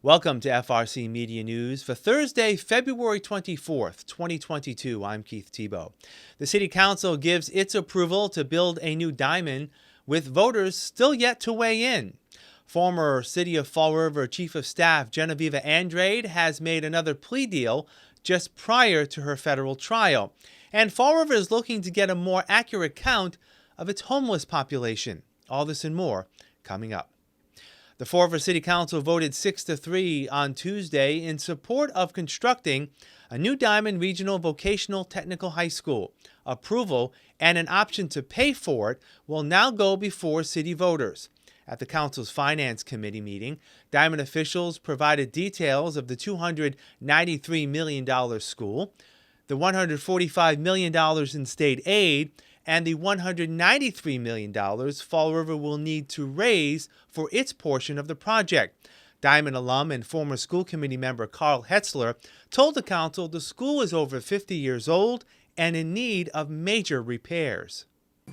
Welcome to FRC Media News for Thursday, February 24th, 2022. I'm Keith Tebow. The City Council gives its approval to build a new diamond, with voters still yet to weigh in. Former City of Fall River Chief of Staff Genevieve Andrade has made another plea deal just prior to her federal trial. And Fall River is looking to get a more accurate count of its homeless population. All this and more coming up. The Fall River City Council voted 6-3 on Tuesday in support of constructing a new Diman Regional Vocational Technical High School. Approval and an option to pay for it will now go before city voters. At the Council's Finance Committee meeting, Diman officials provided details of the $293 million school, the $145 million in state aid, and the $193 million Fall River will need to raise for its portion of the project. Diman alum and former school committee member Carl Hetzler told the council the school is over 50 years old and in need of major repairs.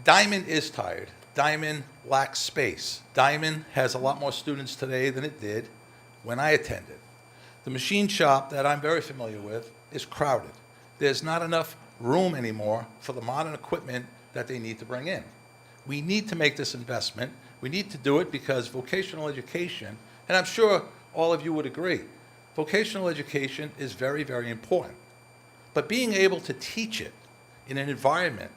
Diman is tired. Diman lacks space. Diman has a lot more students today than it did when I attended. The machine shop that I'm very familiar with is crowded. There's not enough room anymore for the modern equipment that they need to bring in. We need to make this investment. We need to do it because vocational education, and I'm sure all of you would agree, vocational education is very, very important. But being able to teach it in an environment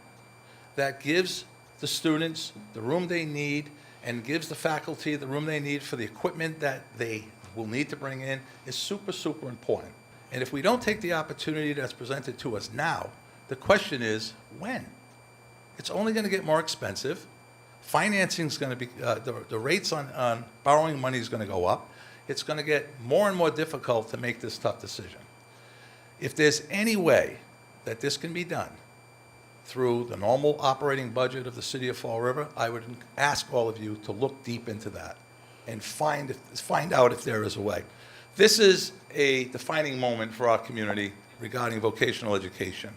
that gives the students the room they need and gives the faculty the room they need for the equipment that they will need to bring in is super, super important. And if we don't take the opportunity that's presented to us now, the question is, when? It's only going to get more expensive. Financing is going to be, the rates on borrowing money is going to go up. It's going to get more and more difficult to make this tough decision. If there's any way that this can be done through the normal operating budget of the City of Fall River, I would ask all of you to look deep into that and find out if there is a way. This is a defining moment for our community regarding vocational education.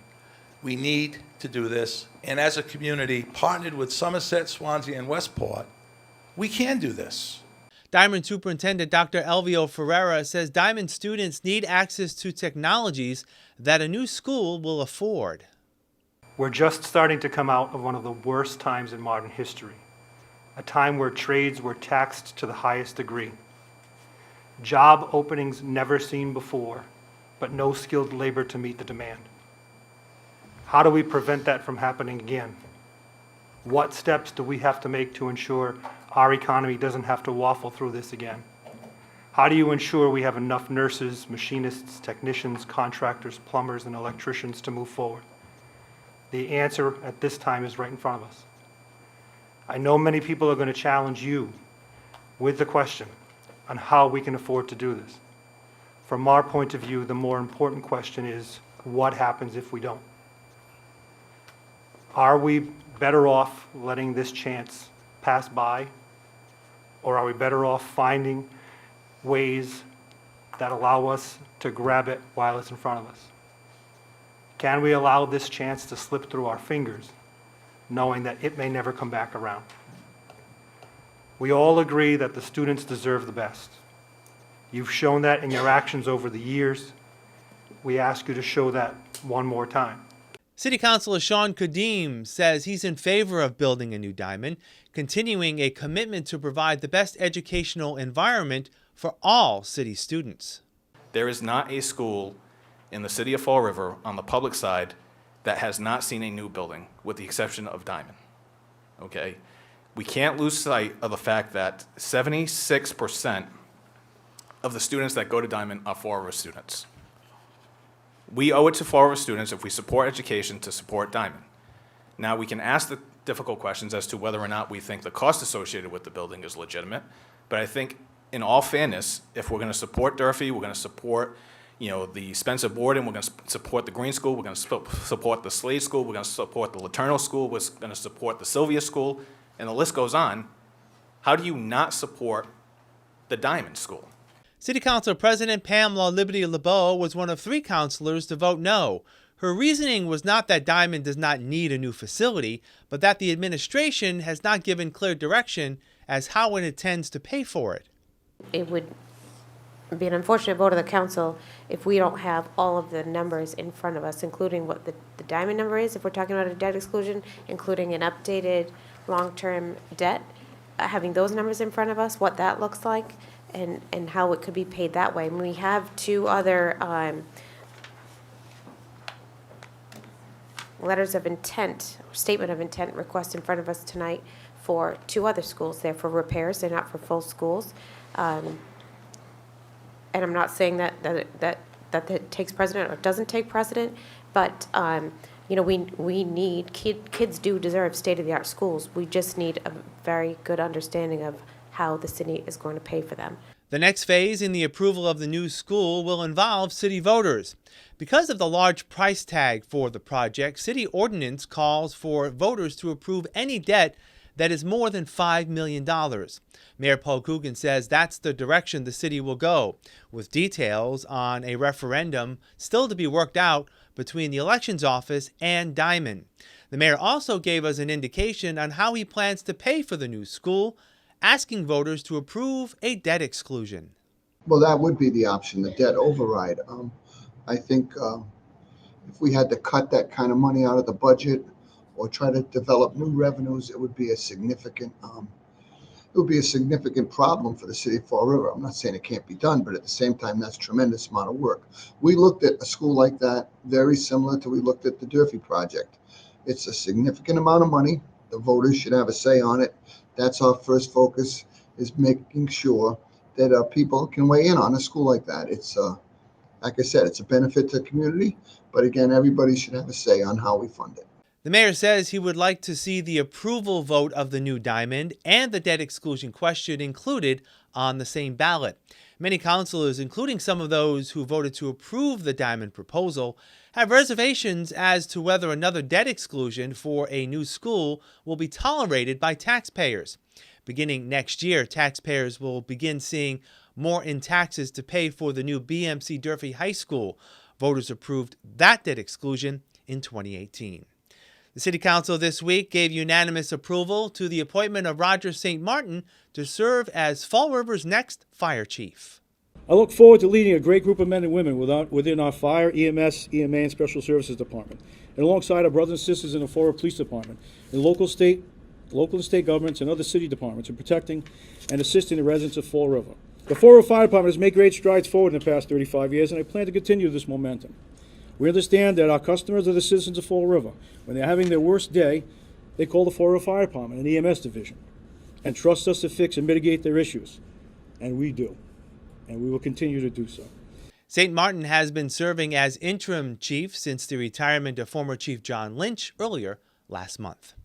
We need to do this, and as a community, partnered with Somerset, Swansea, and Westport, we can do this. Diman Superintendent Dr. Elvio Ferreira says Diman students need access to technologies that a new school will afford. We're just starting to come out of one of the worst times in modern history, a time where trades were taxed to the highest degree. Job openings never seen before, but no skilled labor to meet the demand. How do we prevent that from happening again? What steps do we have to make to ensure our economy doesn't have to waffle through this again? How do you ensure we have enough nurses, machinists, technicians, contractors, plumbers, and electricians to move forward? The answer at this time is right in front of us. I know many people are going to challenge you with the question on how we can afford to do this. From our point of view, the more important question is, what happens if we don't? Are we better off letting this chance pass by, or are we better off finding ways that allow us to grab it while it's in front of us? Can we allow this chance to slip through our fingers, knowing that it may never come back around? We all agree that the students deserve the best. You've shown that in your actions over the years. We ask you to show that one more time. City Councilor Sean Kadim says he's in favor of building a new Diman, continuing a commitment to provide the best educational environment for all city students. There is not a school in the City of Fall River on the public side that has not seen a new building, with the exception of Diman. Okay? We can't lose sight of the fact that 76% of the students that go to Diman are Fall River students. We owe it to Fall River students, if we support education, to support Diman. Now, we can ask the difficult questions as to whether or not we think the cost associated with the building is legitimate, but I think, in all fairness, if we're going to support Durfee, we're going to support, the Spencer Borden, we're going to support the Green School, we're going to support the Slade School, we're going to support the Laterno School, we're going to support the Sylvia School, and the list goes on. How do you not support the Diman School? City Council President Pamela Liberty LeBeau was one of 3 councilors to vote no. Her reasoning was not that Diman does not need a new facility, but that the administration has not given clear direction as how it intends to pay for it. It would be an unfortunate vote of the council if we don't have all of the numbers in front of us, including what the diamond number is, if we're talking about a debt exclusion, including an updated long-term debt, having those numbers in front of us, what that looks like, and how it could be paid that way. And we have two other letters of intent, statement of intent requests in front of us tonight for two other schools. They're for repairs, they're not for full schools. And I'm not saying that takes precedent or doesn't take precedent, but, we need, kids do deserve state-of-the-art schools. We just need a very good understanding of how the city is going to pay for them. The next phase in the approval of the new school will involve city voters. Because of the large price tag for the project, city ordinance calls for voters to approve any debt that is more than $5 million. Mayor Paul Coogan says that's the direction the city will go, with details on a referendum still to be worked out between the elections office and Diman. The mayor also gave us an indication on how he plans to pay for the new school, asking voters to approve a debt exclusion. Well, that would be the option, the debt override. I think if we had to cut that kind of money out of the budget or try to develop new revenues, it would be a significant problem for the city of Fall River. I'm not saying it can't be done, but at the same time, that's a tremendous amount of work. We looked at a school like that, very similar to we looked at the Durfee project. It's a significant amount of money. The voters should have a say on it. That's our first focus, is making sure that people can weigh in on a school like that. It's, like I said, it's a benefit to the community, but again, everybody should have a say on how we fund it. The mayor says he would like to see the approval vote of the new diamond and the debt exclusion question included on the same ballot. Many councilors, including some of those who voted to approve the diamond proposal, have reservations as to whether another debt exclusion for a new school will be tolerated by taxpayers. Beginning next year, taxpayers will begin seeing more in taxes to pay for the new BMC Durfee High School. Voters approved that debt exclusion in 2018. The City Council this week gave unanimous approval to the appointment of Roger St. Martin to serve as Fall River's next fire chief. I look forward to leading a great group of men and women within our fire, EMS, EMA, and Special Services Department, and alongside our brothers and sisters in the Fall River Police Department, and local and state governments and other city departments in protecting and assisting the residents of Fall River. The Fall River Fire Department has made great strides forward in the past 35 years, and I plan to continue this momentum. We understand that our customers are the citizens of Fall River. When they're having their worst day, they call the Fall River Fire Department and EMS division and trust us to fix and mitigate their issues. And we do. And we will continue to do so. St. Martin has been serving as interim chief since the retirement of former Chief John Lynch earlier last month.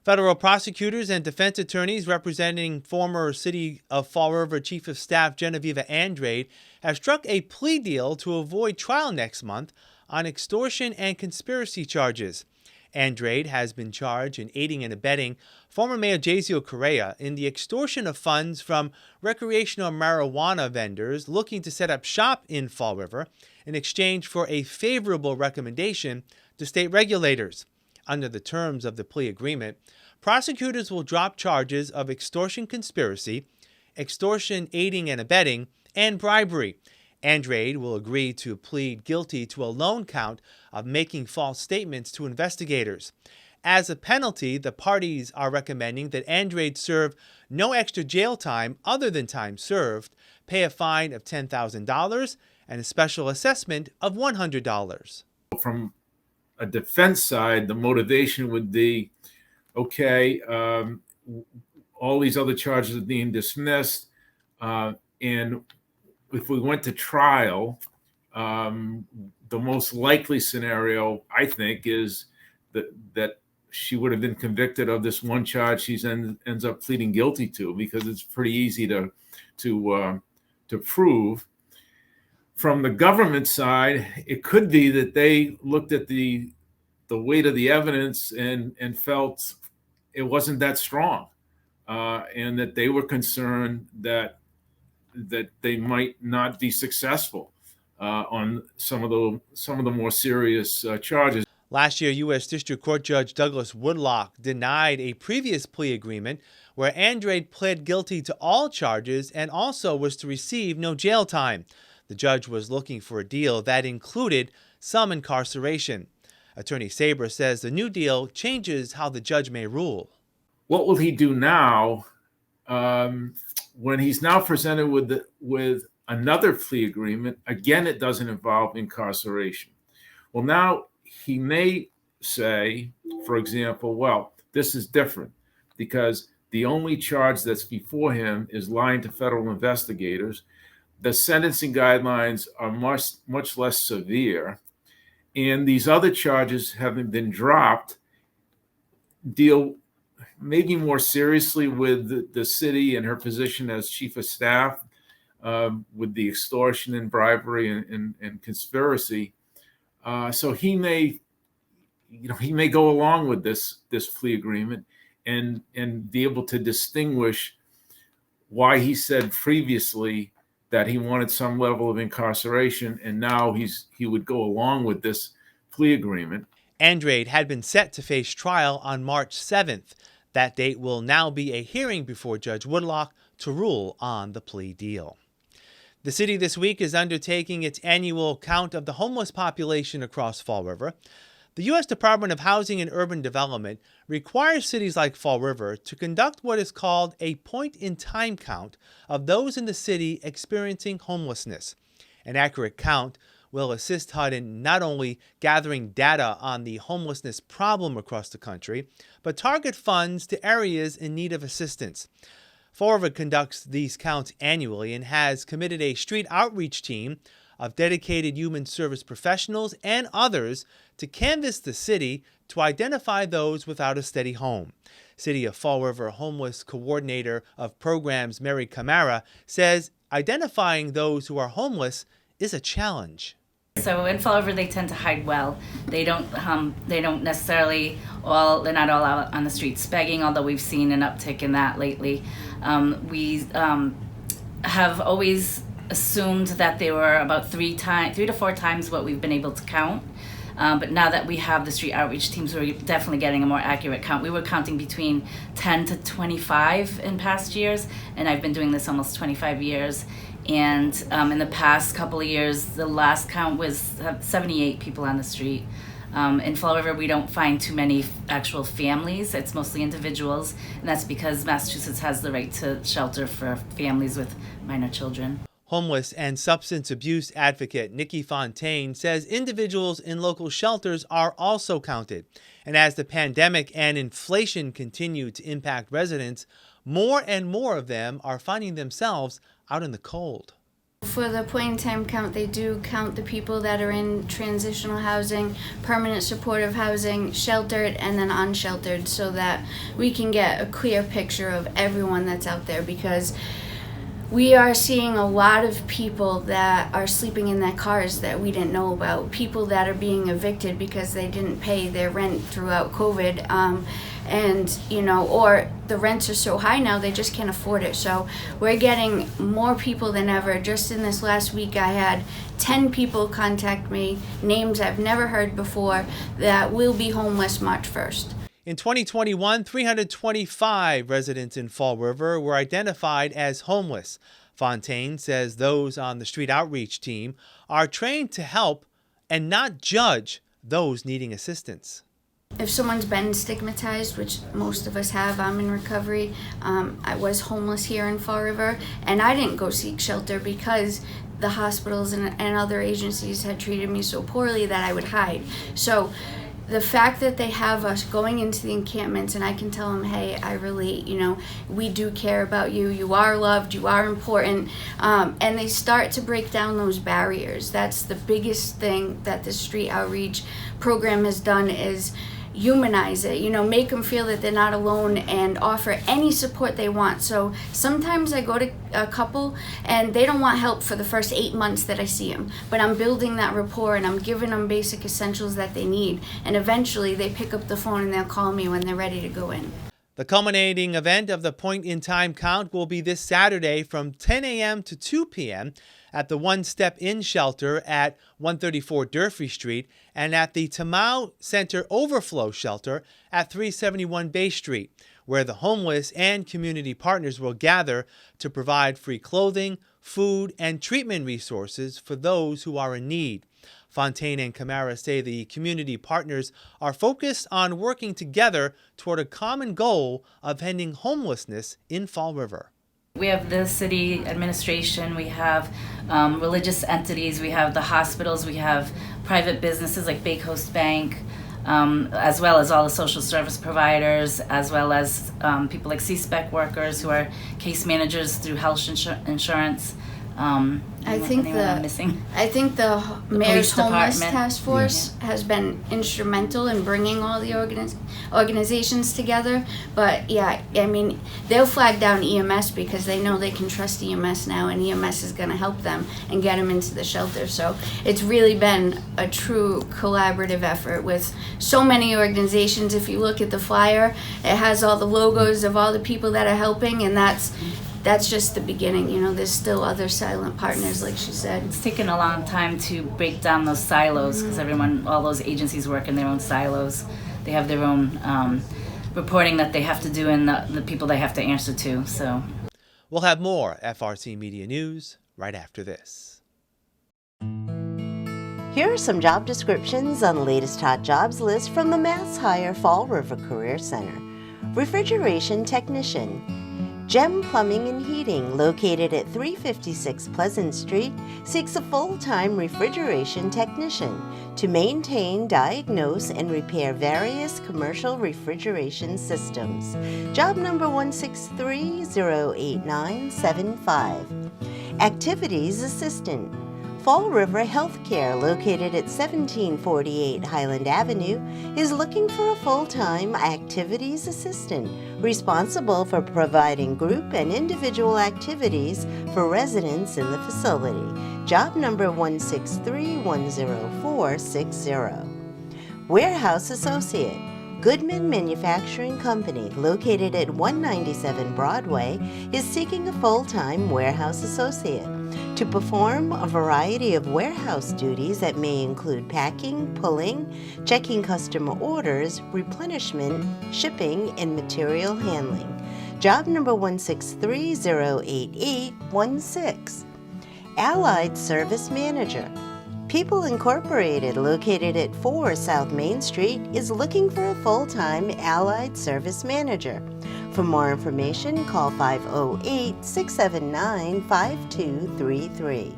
Federal prosecutors and defense attorneys representing former City of Fall River Chief of Staff Genevieve Andrade have struck a plea deal to avoid trial next month on extortion and conspiracy charges. Andrade has been charged in aiding and abetting former Mayor Jazio Correa in the extortion of funds from recreational marijuana vendors looking to set up shop in Fall River in exchange for a favorable recommendation to state regulators. Under the terms of the plea agreement, prosecutors will drop charges of extortion conspiracy, extortion aiding and abetting, and bribery. Andrade will agree to plead guilty to a lone count of making false statements to investigators. As a penalty, the parties are recommending that Andrade serve no extra jail time other than time served, pay a fine of $10,000, and a special assessment of $100. From a defense side, the motivation would be, okay, all these other charges are being dismissed, and if we went to trial, the most likely scenario, I think, is that she would have been convicted of this one charge she ends up pleading guilty to, because it's pretty easy to prove. From the government side, it could be that they looked at the weight of the evidence and felt it wasn't that strong, and that they were concerned that they might not be successful on some of the more serious charges. Last year, U.S. District Court Judge Douglas Woodlock denied a previous plea agreement where Andrade pled guilty to all charges and also was to receive no jail time. The judge was looking for a deal that included some incarceration. Attorney Saber says the new deal changes how the judge may rule. What will he do now when he's now presented with another plea agreement? Again, it doesn't involve incarceration. Well, now he may say, for example, well, this is different because the only charge that's before him is lying to federal investigators. The sentencing guidelines are much less severe. And these other charges, having been dropped, deal maybe more seriously with the city and her position as chief of staff, with the extortion and bribery and conspiracy. So he may go along with this plea agreement and be able to distinguish why he said previously that he wanted some level of incarceration, and now he would go along with this plea agreement. Andrade had been set to face trial on March 7th. That date will now be a hearing before Judge Woodlock to rule on the plea deal. The city this week is undertaking its annual count of the homeless population across Fall River. The U.S. Department of Housing and Urban Development requires cities like Fall River to conduct what is called a point-in-time count of those in the city experiencing homelessness. An accurate count will assist HUD in not only gathering data on the homelessness problem across the country, but target funds to areas in need of assistance. Fall River conducts these counts annually and has committed a street outreach team of dedicated human service professionals and others to canvass the city to identify those without a steady home. City of Fall River Homeless Coordinator of Programs Mary Camara says identifying those who are homeless is a challenge. So in Fall River, they tend to hide well. They don't necessarily they're not all out on the streets begging, although we've seen an uptick in that lately. We have always assumed that they were about 3 to 4 times what we've been able to count. But now that we have the street outreach teams, we're definitely getting a more accurate count. We were counting between 10 to 25 in past years, and I've been doing this almost 25 years. And in the past couple of years, the last count was 78 people on the street. In Fall River, we don't find too many actual families. It's mostly individuals, and that's because Massachusetts has the right to shelter for families with minor children. Homeless and substance abuse advocate Nikki Fontaine says individuals in local shelters are also counted. And as the pandemic and inflation continue to impact residents, more and more of them are finding themselves out in the cold. For the point-in-time count, they do count the people that are in transitional housing, permanent supportive housing, sheltered, and then unsheltered, so that we can get a clear picture of everyone that's out there, because we are seeing a lot of people that are sleeping in their cars that we didn't know about, people that are being evicted because they didn't pay their rent throughout COVID, or the rents are so high now they just can't afford it. So we're getting more people than ever. Just in this last week, I had 10 people contact me, names I've never heard before, that will be homeless March 1st. In 2021, 325 residents in Fall River were identified as homeless. Fontaine says those on the street outreach team are trained to help and not judge those needing assistance. If someone's been stigmatized, which most of us have, I'm in recovery. I was homeless here in Fall River, and I didn't go seek shelter because the hospitals and other agencies had treated me so poorly that I would hide. So the fact that they have us going into the encampments and I can tell them, hey, I relate, we do care about you, you are loved, you are important, and they start to break down those barriers. That's the biggest thing that the street outreach program has done, is humanize it, make them feel that they're not alone and offer any support they want. So sometimes I go to a couple and they don't want help for the first 8 months that I see them, but I'm building that rapport and I'm giving them basic essentials that they need, and eventually they pick up the phone and they'll call me when they're ready to go in. The culminating event of the point-in-time count will be this Saturday from 10 a.m. to 2 p.m. at the One Step In shelter at 134 Durfee Street and at the Tamau Center Overflow shelter at 371 Bay Street, where the homeless and community partners will gather to provide free clothing, food, and treatment resources for those who are in need. Fontaine and Camara say the community partners are focused on working together toward a common goal of ending homelessness in Fall River. We have the city administration, we have religious entities, we have the hospitals, we have private businesses like Bay Coast Bank, as well as all the social service providers, as well as people like C-SPEC workers who are case managers through health insurance. I think the mayor's homeless task force has been instrumental in bringing all the organizations together. But yeah, I mean, they'll flag down EMS because they know they can trust EMS now, and EMS is going to help them and get them into the shelter. So it's really been a true collaborative effort with so many organizations. If you look at the flyer, it has all the logos of all the people that are helping, and that's just the beginning. You know, there's still other silent partners, like she said. It's taken a long time to break down those silos because all those agencies work in their own silos. They have their own reporting that they have to do and the people they have to answer to. So we'll have more FRC Media News right after this. Here are some job descriptions on the latest hot jobs list from the Mass Hire Fall River Career Center. Refrigeration Technician. Gem Plumbing and Heating, located at 356 Pleasant Street, seeks a full-time refrigeration technician to maintain, diagnose, and repair various commercial refrigeration systems. Job number 163-08975. Activities Assistant. Fall River Healthcare, located at 1748 Highland Avenue, is looking for a full-time activities assistant responsible for providing group and individual activities for residents in the facility. Job number 163-10460. Warehouse Associate. Goodman Manufacturing Company, located at 197 Broadway, is seeking a full-time warehouse associate to perform a variety of warehouse duties that may include packing, pulling, checking customer orders, replenishment, shipping, and material handling. Job number 163-08816. Allied Service Manager. People Incorporated, located at 4 South Main Street, is looking for a full-time Allied Service Manager. For more information, call 508-679-5233.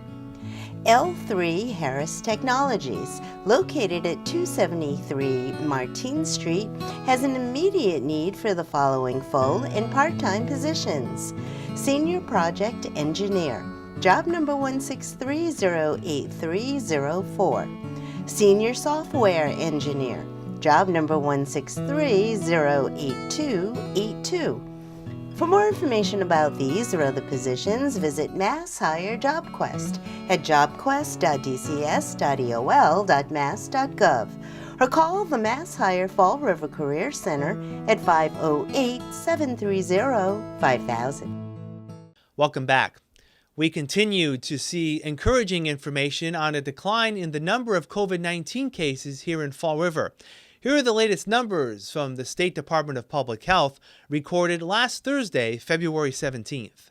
L3 Harris Technologies, located at 273 Martine Street, has an immediate need for the following full and part-time positions. Senior Project Engineer. Job number 163-08304. Senior Software Engineer. Job number 163-08282. For more information about these or other positions, visit Mass Hire JobQuest at jobquest.dcs.eol.mass.gov or call the Mass Hire Fall River Career Center at 508-730-5000. Welcome back. We continue to see encouraging information on a decline in the number of COVID-19 cases here in Fall River. Here are the latest numbers from the State Department of Public Health recorded last Thursday, February 17th.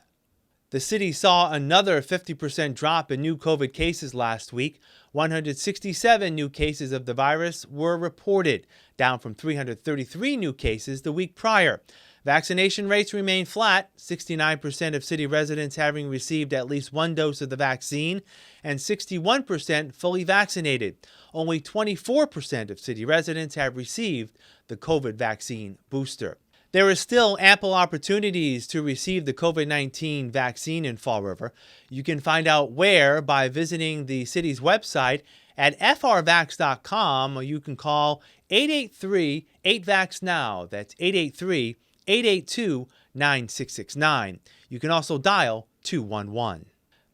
The city saw another 50% drop in new COVID cases last week. 167 new cases of the virus were reported, down from 333 new cases the week prior. Vaccination rates remain flat, 69% of city residents having received at least one dose of the vaccine and 61% fully vaccinated. Only 24% of city residents have received the COVID vaccine booster. There is still ample opportunities to receive the COVID-19 vaccine in Fall River. You can find out where by visiting the city's website at frvax.com, or you can call 883-8VAX-NOW. That's 883-882-9669. You can also dial 211.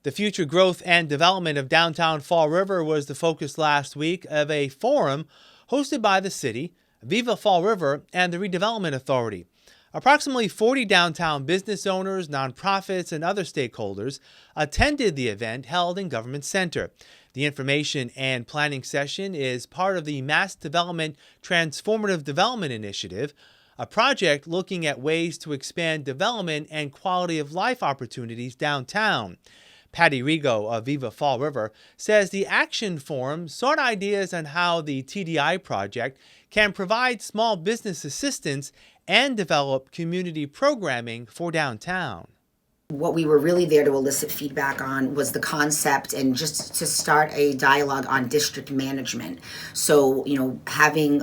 The future growth and development of downtown Fall River was the focus last week of a forum hosted by the city, Viva Fall River, and the Redevelopment Authority. Approximately 40 downtown business owners, nonprofits, and other stakeholders attended the event held in Government Center. The information and planning session is part of the Mass Development Transformative Development Initiative, a project looking at ways to expand development and quality of life opportunities downtown. Patty Rigo of Viva Fall River says the Action Forum sought ideas on how the TDI project can provide small business assistance and develop community programming for downtown. What we were really there to elicit feedback on was the concept and just to start a dialogue on district management. So, having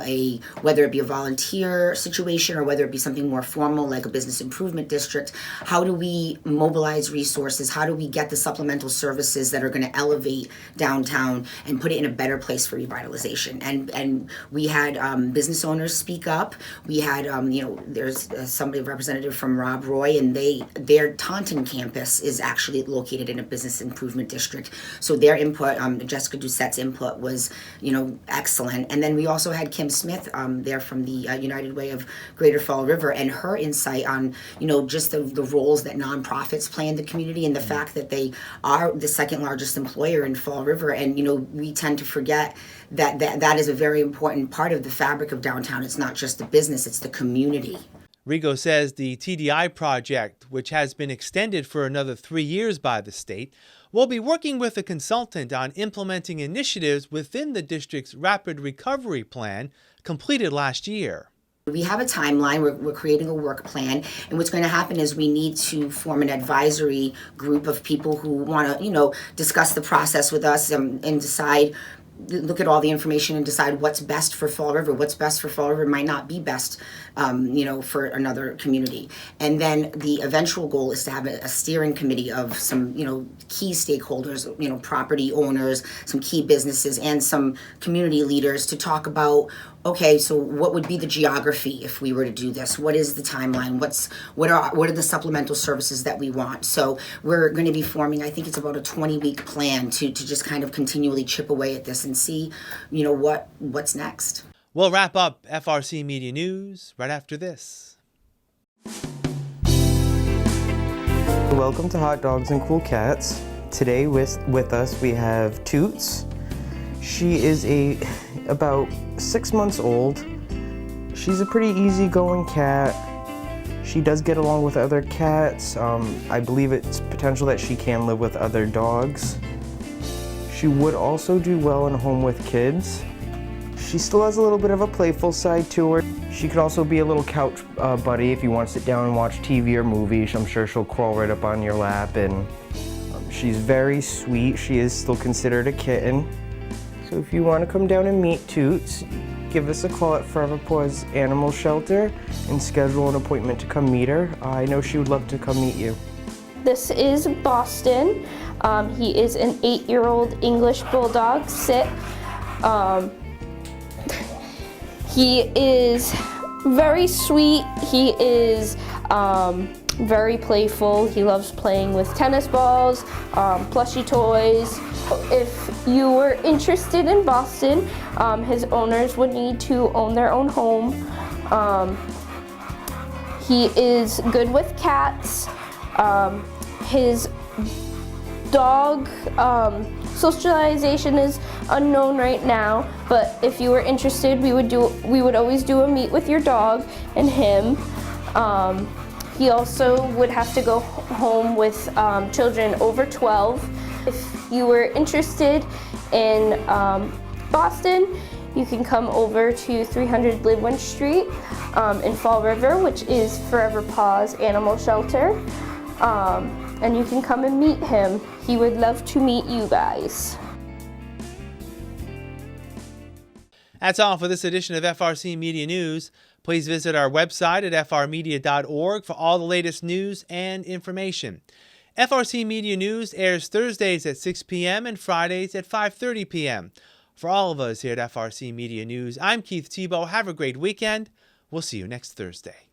whether it be a volunteer situation or whether it be something more formal like a business improvement district, how do we mobilize resources? How do we get the supplemental services that are going to elevate downtown and put it in a better place for revitalization? And we had business owners speak up. We had, there's somebody, a representative from Rob Roy, and their Taunton campus is actually located in a business improvement district. So their input, Jessica Doucette's input was, excellent. And then we also had Kim Smith there from the United Way of Greater Fall River, and her insight on, just the roles that nonprofits play in the community and the fact that they are the second largest employer in Fall River. And, we tend to forget that is a very important part of the fabric of downtown. It's not just the business, it's the community. Rigo says the TDI project, which has been extended for another 3 years by the state, will be working with a consultant on implementing initiatives within the district's Rapid Recovery Plan completed last year. We have a timeline, we're creating a work plan, and what's going to happen is we need to form an advisory group of people who want to, discuss the process with us and decide, look at all the information and decide what's best for Fall River. What's best for Fall River might not be best, for another community. And then the eventual goal is to have a steering committee of some, key stakeholders, property owners, some key businesses, and some community leaders to talk about, okay, so what would be the geography if we were to do this? What is the timeline? What are the supplemental services that we want? So we're going to be forming, I think it's about a 20-week plan to just kind of continually chip away at this and see, what's next. We'll wrap up FRC Media News right after this. Welcome to Hot Dogs and Cool Cats. Today with us we have Toots. She is about 6 months old. She's a pretty easygoing cat. She does get along with other cats. I believe it's potential that she can live with other dogs. She would also do well in a home with kids. She still has a little bit of a playful side to her. She could also be a little couch buddy if you want to sit down and watch TV or movies. I'm sure she'll crawl right up on your lap, and she's very sweet. She is still considered a kitten. So if you want to come down and meet Toots, give us a call at Forever Paws Animal Shelter and schedule an appointment to come meet her. I know she would love to come meet you. This is Boston. He is an 8-year-old English Bulldog Sit. He is very sweet. He is very playful. He loves playing with tennis balls, plushie toys. If you were interested in Boston, his owners would need to own their own home. He is good with cats. His dog socialization is unknown right now, but if you were interested, we would always do a meet with your dog and him. He also would have to go home with children over 12. If you were interested in Boston, you can come over to 300 Lidwin Street in Fall River, which is Forever Paws Animal Shelter. And you can come and meet him. He would love to meet you guys. That's all for this edition of FRC Media News. Please visit our website at frmedia.org for all the latest news and information. FRC Media News airs Thursdays at 6 p.m. and Fridays at 5:30 p.m. For all of us here at FRC Media News, I'm Keith Tebow. Have a great weekend. We'll see you next Thursday.